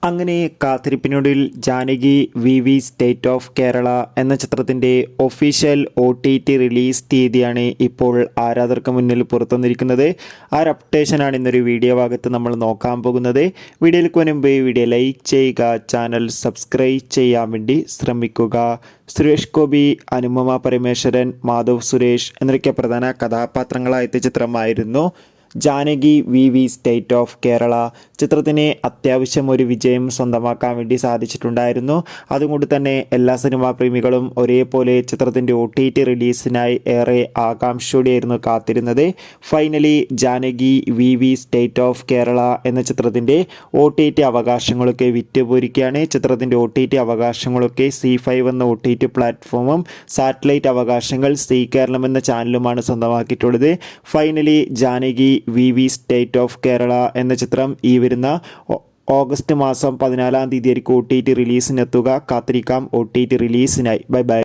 അങ്ങനെ കാത്തിരിപ്പിനൊടുവിൽ Janaki V state of Kerala എന്ന ചിത്രത്തിൻ്റെ ഒഫീഷ്യൽ OTT റിലീസ് തീയതിയാണ് ഇപ്പോൾ ആരാധകർക്ക് മുന്നിൽ പുറത്തു വന്നിരിക്കുന്നത്. ആ ഒരു അപ്ഡേഷനാണ് ഇന്നൊരു വീഡിയോ ഭാഗത്ത് നമ്മൾ നോക്കാൻ പോകുന്നത്. വീഡിയോയിലേക്ക് മുൻപ് വീഡിയോ ലൈക്ക് ചെയ്യുക, ചാനൽ സബ്സ്ക്രൈബ് ചെയ്യാൻ വേണ്ടി ശ്രമിക്കുക. സുരേഷ് ഗോപി, അനുപമ പരമേശ്വരൻ, മാധവ് സുരേഷ് എന്നൊക്കെ പ്രധാന കഥാപാത്രങ്ങളായ ചിത്രമായിരുന്നു Janaki V state of Kerala. ചിത്രത്തിന് അത്യാവശ്യം ഒരു വിജയം സ്വന്തമാക്കാൻ വേണ്ടി സാധിച്ചിട്ടുണ്ടായിരുന്നു. അതുകൊണ്ട് തന്നെ എല്ലാ സിനിമാ പ്രേമികളും ഒരേപോലെ ചിത്രത്തിൻ്റെ OTT റിലീസിനായി ഏറെ ആകാംക്ഷയോടെയായിരുന്നു കാത്തിരുന്നത്. Finally Janaki V state of Kerala എന്ന ചിത്രത്തിൻ്റെ OTT അവകാശങ്ങളൊക്കെ വിറ്റുപോയിരിക്കുകയാണ്. ചിത്രത്തിൻ്റെ OTT അവകാശങ്ങളൊക്കെ C5 എന്ന OTT പ്ലാറ്റ്ഫോമും സാറ്റലൈറ്റ് അവകാശങ്ങൾ സി കേരളം എന്ന ചാനലുമാണ് സ്വന്തമാക്കിയിട്ടുള്ളത്. Finally Janaki V state of Kerala എന്ന ചിത്രം ഈ വരുന്ന ഓഗസ്റ്റ് മാസം 14-ാം തീയതി OTT റിലീസിനെത്തുക. കാത്തിരിക്കാം OTT റിലീസിനായി. Bye bye.